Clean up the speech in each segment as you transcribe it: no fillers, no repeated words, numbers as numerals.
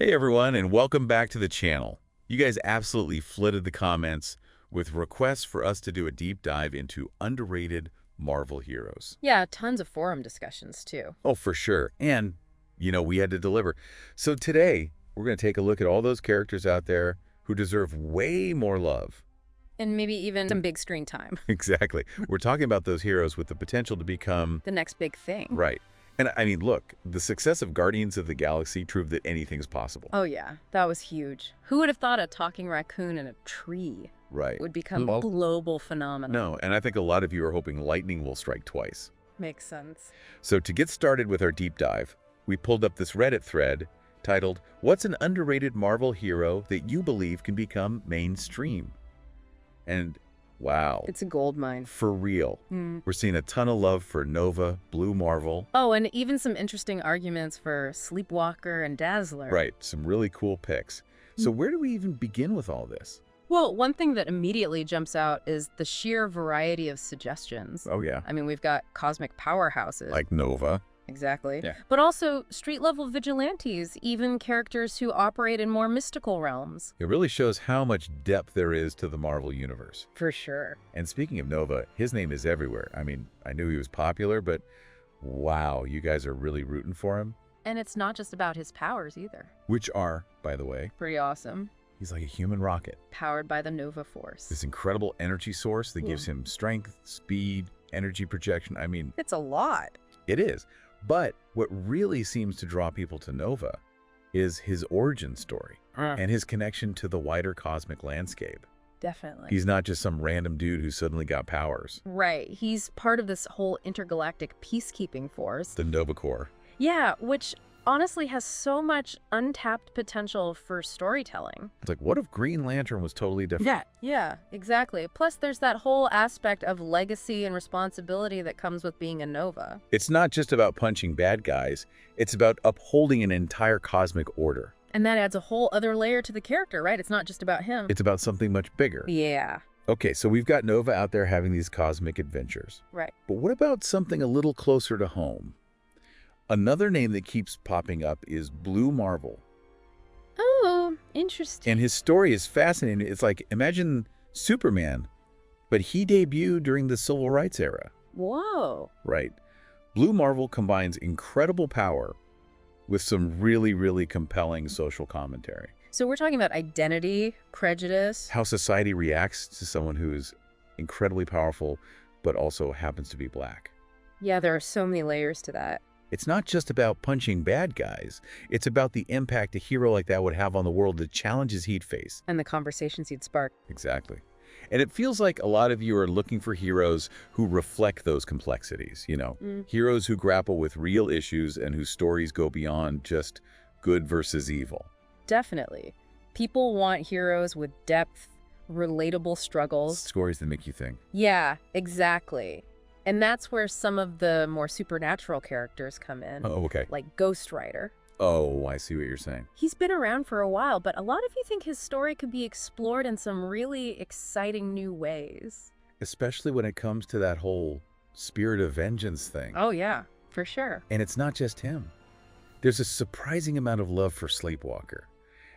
Hey everyone, and welcome back to the channel. You guys absolutely flooded the comments with requests for us to do a deep dive into underrated Marvel heroes. Yeah, tons of forum discussions too. Oh, for sure. And, we had to deliver. So today, we're going to take a look at all those characters out there who deserve way more love. And maybe even some big screen time. Exactly. We're talking about those heroes with the potential to become... The next big thing. Right. And I mean, look, the success of Guardians of the Galaxy proved that anything's possible. Oh yeah, that was huge. Who would have thought a talking raccoon in a tree would become a global phenomenon? No, and I think a lot of you are hoping lightning will strike twice. Makes sense. So to get started with our deep dive, we pulled up this Reddit thread titled, "What's an underrated Marvel hero that you believe can become mainstream?" And wow. It's a gold mine. For real. We're seeing a ton of love for Nova, Blue Marvel. Oh, and even some interesting arguments for Sleepwalker and Dazzler. Right, some really cool picks. So where do we even begin with all this? Well, one thing that immediately jumps out is the sheer variety of suggestions. Oh yeah. I mean, we've got cosmic powerhouses. Like Nova. Exactly. Yeah. But also street-level vigilantes, even characters who operate in more mystical realms. It really shows how much depth there is to the Marvel universe. For sure. And speaking of Nova, his name is everywhere. I mean, I knew he was popular, but wow, you guys are really rooting for him. And it's not just about his powers either. Which are, by the way, pretty awesome. He's like a human rocket. Powered by the Nova Force. This incredible energy source that gives him strength, speed, energy projection. I mean... It's a lot. It is. But what really seems to draw people to Nova is his origin story and his connection to the wider cosmic landscape. Definitely. He's not just some random dude who suddenly got powers. Right. He's part of this whole intergalactic peacekeeping force. The Nova Corps. Yeah, which honestly has so much untapped potential for storytelling. It's like, what if Green Lantern was totally different? Yeah, exactly. Plus, there's that whole aspect of legacy and responsibility that comes with being a Nova. It's not just about punching bad guys. It's about upholding an entire cosmic order. And that adds a whole other layer to the character, right? It's not just about him. It's about something much bigger. Yeah. Okay, so we've got Nova out there having these cosmic adventures. Right. But what about something a little closer to home? Another name that keeps popping up is Blue Marvel. Oh, interesting. And his story is fascinating. It's like, imagine Superman, but he debuted during the Civil Rights era. Whoa. Right. Blue Marvel combines incredible power with some really, really compelling social commentary. So we're talking about identity, prejudice. How society reacts to someone who is incredibly powerful, but also happens to be black. Yeah, there are so many layers to that. It's not just about punching bad guys. It's about the impact a hero like that would have on the world, the challenges he'd face. And the conversations he'd spark. Exactly. And it feels like a lot of you are looking for heroes who reflect those complexities, heroes who grapple with real issues and whose stories go beyond just good versus evil. Definitely. People want heroes with depth, relatable struggles. Stories that make you think. Yeah, exactly. And that's where some of the more supernatural characters come in. Oh, okay. Like Ghost Rider. Oh, I see what you're saying. He's been around for a while, but a lot of you think his story could be explored in some really exciting new ways. Especially when it comes to that whole spirit of vengeance thing. Oh, yeah, for sure. And it's not just him. There's a surprising amount of love for Sleepwalker,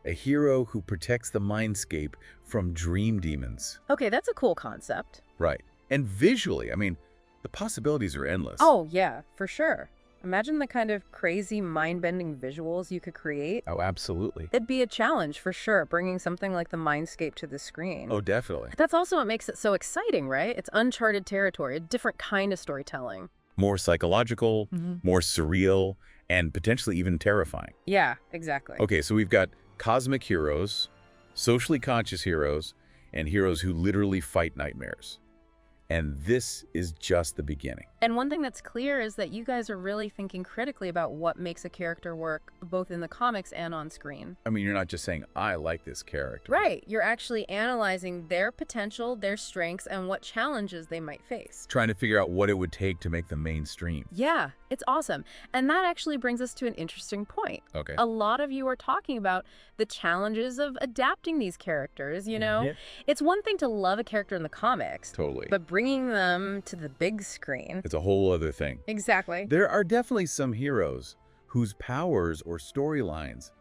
a hero who protects the mindscape from dream demons. Okay, that's a cool concept. Right. And visually, I mean, the possibilities are endless. Oh, yeah, for sure. Imagine the kind of crazy, mind-bending visuals you could create. Oh, absolutely. It'd be a challenge, for sure, bringing something like the mindscape to the screen. Oh, definitely. That's also what makes it so exciting, right? It's uncharted territory, a different kind of storytelling. More psychological, more surreal, and potentially even terrifying. Yeah, exactly. Okay, so we've got cosmic heroes, socially conscious heroes, and heroes who literally fight nightmares. And this is just the beginning. And one thing that's clear is that you guys are really thinking critically about what makes a character work, both in the comics and on screen. I mean, you're not just saying, I like this character. Right. You're actually analyzing their potential, their strengths, and what challenges they might face. Trying to figure out what it would take to make them mainstream. Yeah, it's awesome. And that actually brings us to an interesting point. Okay. A lot of you are talking about the challenges of adapting these characters, Yeah. It's one thing to love a character in the comics. Totally. But bringing them to the big screen. It's a whole other thing. Exactly. There are definitely some heroes whose powers or storylines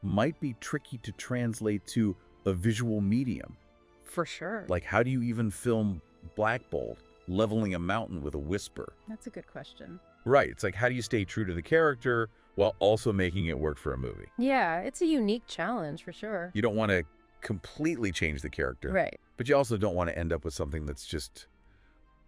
might be tricky to translate to a visual medium. For sure. Like, how do you even film Black Bolt leveling a mountain with a whisper? That's a good question. Right. It's like, how do you stay true to the character while also making it work for a movie? Yeah, it's a unique challenge for sure. You don't want to completely change the character. Right. But you also don't want to end up with something that's just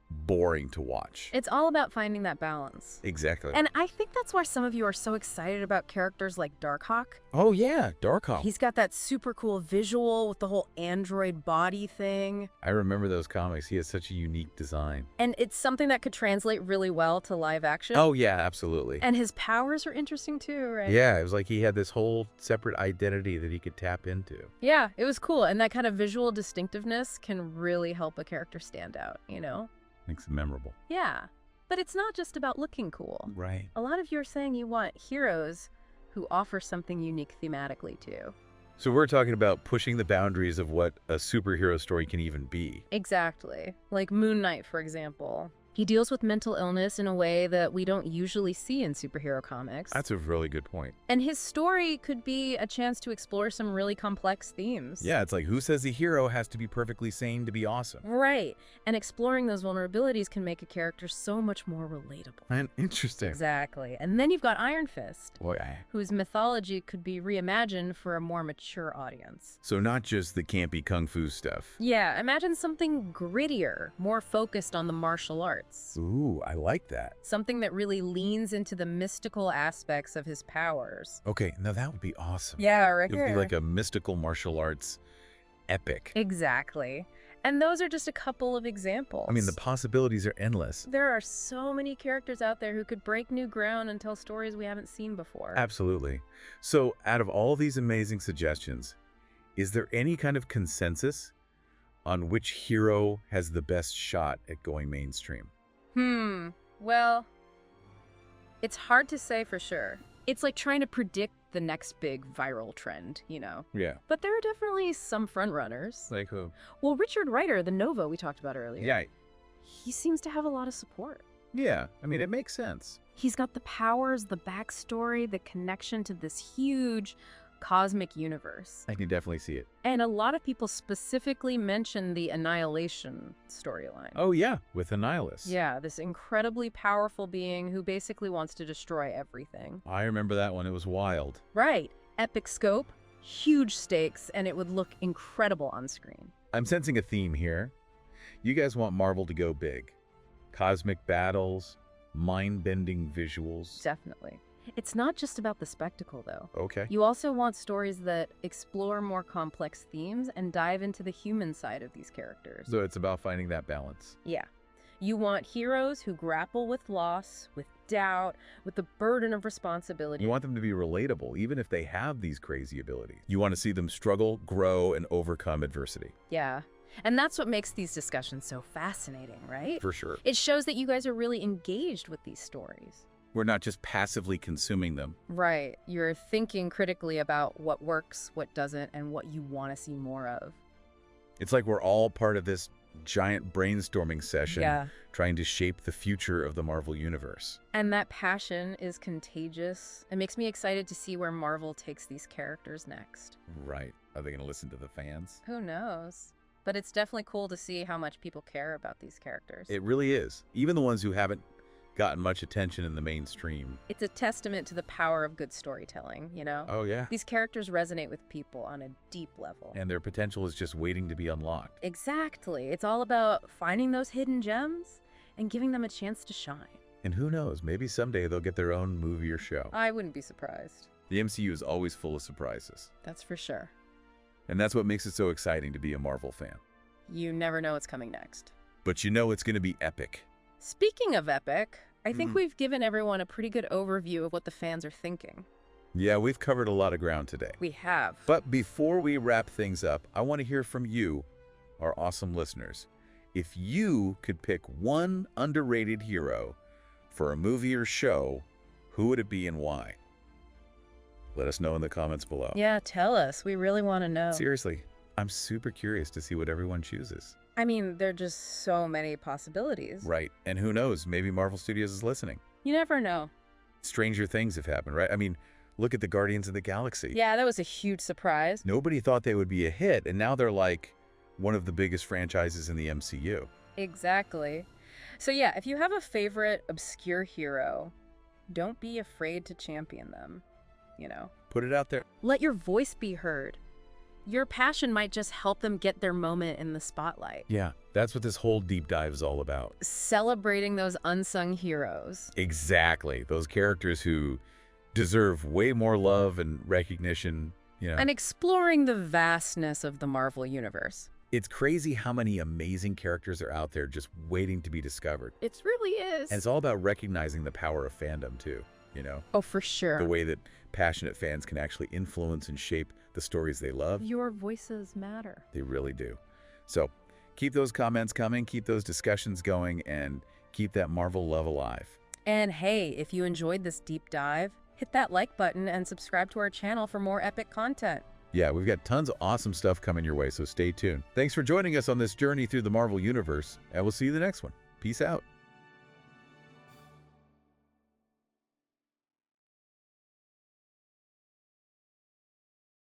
boring to watch. It's all about finding that balance. Exactly. And I think that's why some of you are so excited about characters like Darkhawk. Oh, yeah, Darkhawk. He's got that super cool visual with the whole android body thing. I remember those comics. He has such a unique design. And it's something that could translate really well to live action. Oh, yeah, absolutely. And his powers are interesting too, right? Yeah, it was like he had this whole separate identity that he could tap into. Yeah, it was cool. And that kind of visual distinctiveness can really help a character stand out, you know? Makes it memorable. Yeah. But it's not just about looking cool. Right. A lot of you are saying you want heroes who offer something unique thematically too. So we're talking about pushing the boundaries of what a superhero story can even be. Exactly. Like Moon Knight, for example. He deals with mental illness in a way that we don't usually see in superhero comics. That's a really good point. And his story could be a chance to explore some really complex themes. Yeah, it's like, who says a hero has to be perfectly sane to be awesome? Right. And exploring those vulnerabilities can make a character so much more relatable. And interesting. Exactly. And then you've got Iron Fist, Boy, whose mythology could be reimagined for a more mature audience. so not just the campy kung fu stuff. Yeah, imagine something grittier, more focused on the martial arts. Ooh, I like that. Something that really leans into the mystical aspects of his powers. Okay, now that would be awesome. Yeah, It right would be like a mystical martial arts epic. Exactly. And those are just a couple of examples. I mean, the possibilities are endless. There are so many characters out there who could break new ground and tell stories we haven't seen before. Absolutely. So, out of all these amazing suggestions, is there any kind of consensus on which hero has the best shot at going mainstream? Well, it's hard to say for sure. It's like trying to predict the next big viral trend, you know? Yeah. But there are definitely some frontrunners. Like who? Well, Richard Rider, the Nova we talked about earlier. Yeah. He seems to have a lot of support. Yeah. I mean, it makes sense. He's got the powers, the backstory, the connection to this huge cosmic universe. I can definitely see it. And a lot of people specifically mention the Annihilation storyline. Oh, yeah. With Anihilist. Yeah, this incredibly powerful being who basically wants to destroy everything. I remember that one. It was wild. Right. Epic scope, huge stakes, and it would look incredible on screen. I'm sensing a theme here. You guys want Marvel to go big. Cosmic battles, mind-bending visuals. Definitely. It's not just about the spectacle, though. Okay. You also want stories that explore more complex themes and dive into the human side of these characters. So it's about finding that balance. Yeah. You want heroes who grapple with loss, with doubt, with the burden of responsibility. You want them to be relatable, even if they have these crazy abilities. You want to see them struggle, grow, and overcome adversity. Yeah. And that's what makes these discussions so fascinating, right? For sure. It shows that you guys are really engaged with these stories. We're not just passively consuming them. Right. You're thinking critically about what works, what doesn't, and what you want to see more of. It's like we're all part of this giant brainstorming session trying to shape the future of the Marvel Universe. And that passion is contagious. It makes me excited to see where Marvel takes these characters next. Right. Are they going to listen to the fans? Who knows? But it's definitely cool to see how much people care about these characters. It really is. Even the ones who haven't gotten much attention in the mainstream. It's a testament to the power of good storytelling, you know? Oh, yeah. These characters resonate with people on a deep level. And their potential is just waiting to be unlocked. Exactly. It's all about finding those hidden gems and giving them a chance to shine. And who knows, maybe someday they'll get their own movie or show. I wouldn't be surprised. The MCU is always full of surprises. That's for sure. And that's what makes it so exciting to be a Marvel fan. You never know what's coming next. But you know it's going to be epic. Speaking of epic, I think we've given everyone a pretty good overview of what the fans are thinking. Yeah, we've covered a lot of ground today. We have. But before we wrap things up, I want to hear from you, our awesome listeners. If you could pick one underrated hero for a movie or show, who would it be and why? Let us know in the comments below. Yeah, tell us. We really want to know. Seriously, I'm super curious to see what everyone chooses. I mean, there are just so many possibilities. Right. And who knows, maybe Marvel Studios is listening. You never know. Stranger things have happened, right? I mean, Look at the Guardians of the Galaxy. Yeah, that was a huge surprise. Nobody thought they would be a hit, and now they're like one of the biggest franchises in the MCU. Exactly. So yeah, if you have a favorite obscure hero, don't be afraid to champion them, you know. Put it out there. Let your voice be heard. Your passion might just help them get their moment in the spotlight. Yeah, that's what this whole deep dive is all about. Celebrating those unsung heroes. Exactly. Those characters who deserve way more love and recognition, you know. And exploring the vastness of the Marvel Universe. It's crazy how many amazing characters are out there just waiting to be discovered. It really is. And it's all about recognizing the power of fandom, too, you know? Oh, for sure. The way that passionate fans can actually influence and shape the stories they love. Your voices matter. They really do. So keep those comments coming, keep those discussions going, and keep that Marvel love alive. And hey, if you enjoyed this deep dive, hit that like button and subscribe to our channel for more epic content. Yeah, we've got tons of awesome stuff coming your way, so stay tuned. Thanks for joining us on this journey through the Marvel Universe, and we'll see you in the next one. Peace out.